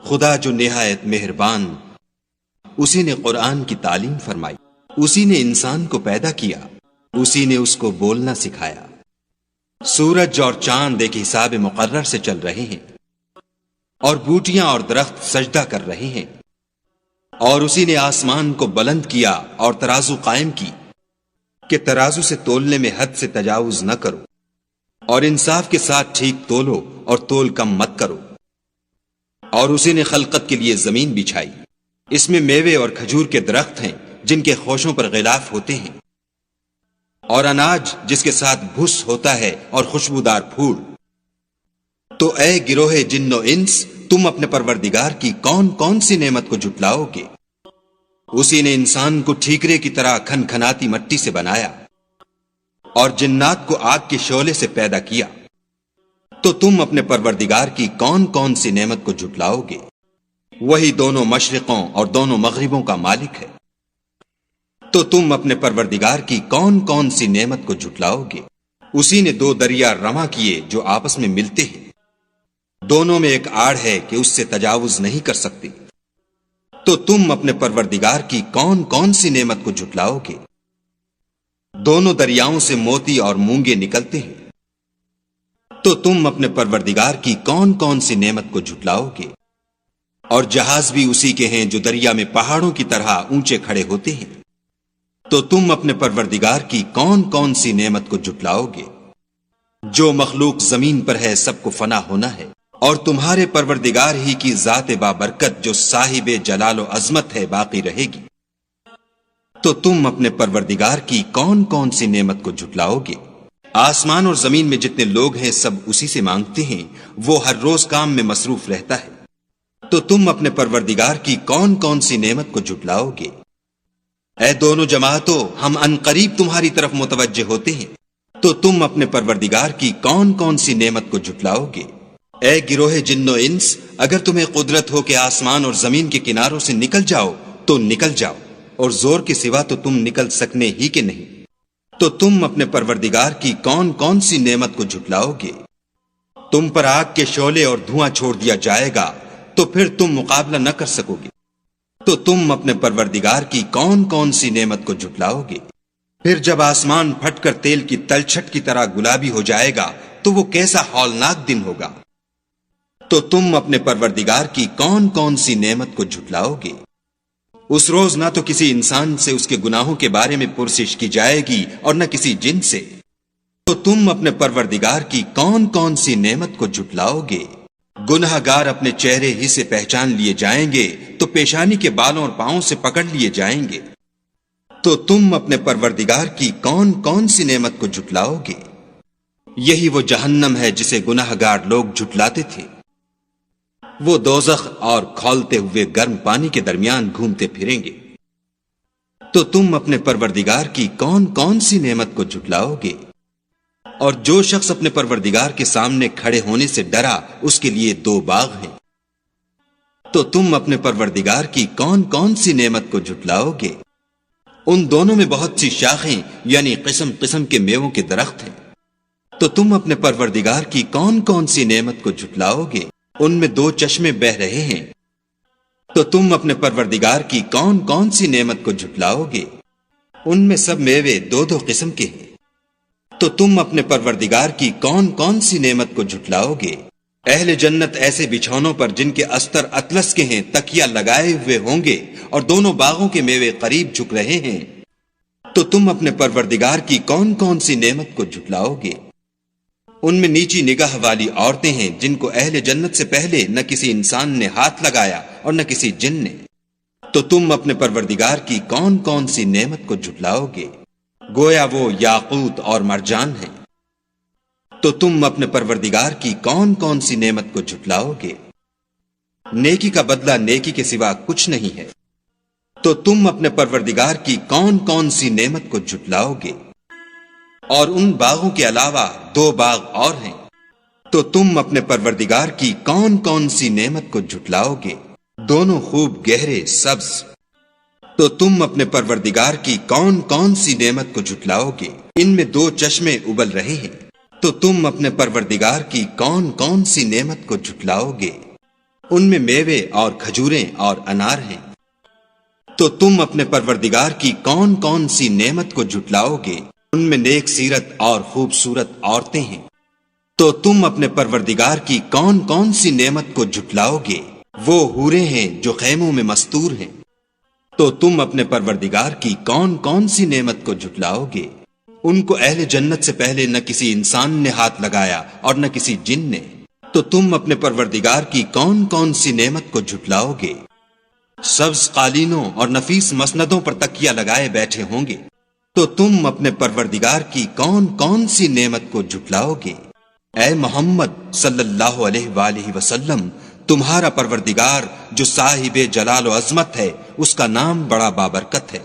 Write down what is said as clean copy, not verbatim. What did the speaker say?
خدا جو نہایت مہربان، اسی نے قرآن کی تعلیم فرمائی، اسی نے انسان کو پیدا کیا، اسی نے اس کو بولنا سکھایا۔ سورج اور چاند ایک حساب مقرر سے چل رہے ہیں، اور بوٹیاں اور درخت سجدہ کر رہے ہیں، اور اسی نے آسمان کو بلند کیا اور ترازو قائم کی کہ ترازو سے تولنے میں حد سے تجاوز نہ کرو، اور انصاف کے ساتھ ٹھیک تولو اور تول کم مت کرو۔ اور اسی نے خلقت کے لیے زمین بچھائی، اس میں میوے اور کھجور کے درخت ہیں جن کے خوشوں پر غلاف ہوتے ہیں، اور اناج جس کے ساتھ بھس ہوتا ہے اور خوشبودار پھول۔ تو اے گروہ جن و انس، تم اپنے پروردگار کی کون کون سی نعمت کو جھٹلاؤ گے؟ اسی نے انسان کو ٹھیکرے کی طرح کھن کھناتی مٹی سے بنایا، اور جنات کو آگ کے شعلے سے پیدا کیا۔ تو تم اپنے پروردگار کی کون کون سی نعمت کو جھٹلاؤ گے؟ وہی دونوں مشرقوں اور دونوں مغربوں کا مالک ہے۔ تو تم اپنے پروردگار کی کون کون سی نعمت کو جھٹلاؤ گے؟ اسی نے دو دریا رواں کیے جو آپس میں ملتے ہیں، دونوں میں ایک آڑ ہے کہ اس سے تجاوز نہیں کر سکتے۔ تو تم اپنے پروردگار کی کون کون سی نعمت کو جھٹلاؤ گے؟ دونوں دریاؤں سے موتی اور مونگے نکلتے ہیں۔ تو تم اپنے پروردگار کی کون کون سی نعمت کو جھٹلاؤ گے؟ اور جہاز بھی اسی کے ہیں جو دریا میں پہاڑوں کی طرح اونچے کھڑے ہوتے ہیں۔ تو تم اپنے پروردگار کی کون کون سی نعمت کو جھٹلاؤ گے؟ جو مخلوق زمین پر ہے سب کو فنا ہونا ہے، اور تمہارے پروردگار ہی کی ذات بابرکت جو صاحب جلال و عظمت ہے باقی رہے گی۔ تو تم اپنے پروردگار کی کون کون سی نعمت کو جھٹلاؤ گے؟ آسمان اور زمین میں جتنے لوگ ہیں سب اسی سے مانگتے ہیں، وہ ہر روز کام میں مصروف رہتا ہے۔ تو تم اپنے پروردگار کی کون کون سی نعمت کو جھٹلاؤ گے؟ اے دونوں جماعتوں، ہم ان قریب تمہاری طرف متوجہ ہوتے ہیں۔ تو تم اپنے پروردگار کی کون کون سی نعمت کو جھٹلاؤ گے؟ اے گروہ جن و انس، اگر تمہیں قدرت ہو کہ آسمان اور زمین کے کناروں سے نکل جاؤ تو نکل جاؤ، اور زور کے سوا تو تم نکل سکنے ہی کہ نہیں۔ تو تم اپنے پروردگار کی کون کون سی نعمت کو جھٹلاؤ گے؟ تم پر آگ کے شعلے اور دھواں چھوڑ دیا جائے گا، تو پھر تم مقابلہ نہ کر سکو گے۔ تو تم اپنے پروردگار کی کون کون سی نعمت کو جھٹلاؤ گے؟ پھر جب آسمان پھٹ کر تیل کی تلچھٹ کی طرح گلابی ہو جائے گا تو وہ کیسا ہولناک دن ہوگا۔ تو تم اپنے پروردگار کی کون کون سی نعمت کو جھٹلاؤ گے؟ اس روز نہ تو کسی انسان سے اس کے گناہوں کے بارے میں پرسش کی جائے گی اور نہ کسی جن سے۔ تو تم اپنے پروردگار کی کون کون سی نعمت کو جھٹلاؤ گے؟ گنہگار اپنے چہرے ہی سے پہچان لیے جائیں گے تو پیشانی کے بالوں اور پاؤں سے پکڑ لیے جائیں گے۔ تو تم اپنے پروردگار کی کون کون سی نعمت کو جھٹلاؤ گے؟ یہی وہ جہنم ہے جسے گنہگار لوگ جھٹلاتے تھے، وہ دوزخ اور کھولتے ہوئے گرم پانی کے درمیان گھومتے پھریں گے۔ تو تم اپنے پروردگار کی کون کون سی نعمت کو جھٹلاؤ گے؟ اور جو شخص اپنے پروردگار کے سامنے کھڑے ہونے سے ڈرا اس کے لیے دو باغ ہیں۔ تو تم اپنے پروردگار کی کون کون سی نعمت کو جھٹلاؤ گے؟ ان دونوں میں بہت سی شاخیں یعنی قسم قسم کے میووں کے درخت ہیں۔ تو تم اپنے پروردگار کی کون کون سی نعمت کو جھٹلاؤ گے؟ ان میں دو چشمے بہ رہے ہیں۔ تو تم اپنے پروردگار کی کون کون سی نعمت کو جھٹلاؤ گے؟ ان میں سب میوے دو دو قسم کے ہیں۔ تو تم اپنے پروردگار کی کون کون سی نعمت کو جھٹلاؤ گے؟ اہل جنت ایسے بچھونوں پر جن کے استر اطلس کے ہیں تکیہ لگائے ہوئے ہوں گے، اور دونوں باغوں کے میوے قریب جھک رہے ہیں۔ تو تم اپنے پروردگار کی کون کون سی نعمت کو جھٹلاؤ گے؟ ان میں نیچی نگاہ والی عورتیں ہیں جن کو اہل جنت سے پہلے نہ کسی انسان نے ہاتھ لگایا اور نہ کسی جن نے۔ تو تم اپنے پروردگار کی کون کون سی نعمت کو جھٹلاؤ گے؟ گویا وہ یاقوت اور مرجان ہیں۔ تو تم اپنے پروردگار کی کون کون سی نعمت کو جھٹلاؤ گے؟ نیکی کا بدلہ نیکی کے سوا کچھ نہیں ہے۔ تو تم اپنے پروردگار کی کون کون سی نعمت کو جھٹلاؤ گے؟ اور ان باغوں کے علاوہ دو باغ اور ہیں۔ تو تم اپنے پروردگار کی کون کون سی نعمت کو جھٹلاؤ گے؟ دونوں خوب گہرے سبز۔ تو تم اپنے پروردگار کی کون کون سی نعمت کو جھٹلاؤ گے؟ ان میں دو چشمے ابل رہے ہیں۔ تو تم اپنے پروردگار کی کون کون سی نعمت کو جھٹلاؤ گے؟ ان میں میوے اور کھجوریں اور انار ہیں۔ تو تم اپنے پروردگار کی کون کون سی نعمت کو جھٹلاؤ گے؟ ان میں نیک سیرت اور خوبصورت عورتیں ہیں۔ تو تم اپنے پروردگار کی کون کون سی نعمت کو جھٹلاؤ گے؟ وہ حوریں ہیں جو خیموں میں مستور ہیں۔ تو تم اپنے پروردگار کی کون کون سی نعمت کو جھٹلاؤ گے؟ ان کو اہل جنت سے پہلے نہ کسی انسان نے ہاتھ لگایا اور نہ کسی جن نے۔ تو تم اپنے پروردگار کی کون کون سی نعمت کو جھٹلاؤ گے؟ سبز قالینوں اور نفیس مسندوں پر تکیہ لگائے بیٹھے ہوں گے۔ تو تم اپنے پروردگار کی کون کون سی نعمت کو جھٹلاؤ گے؟ اے محمد صلی اللہ علیہ وآلہ وسلم، تمہارا پروردگار جو صاحب جلال و عظمت ہے، اس کا نام بڑا بابرکت ہے۔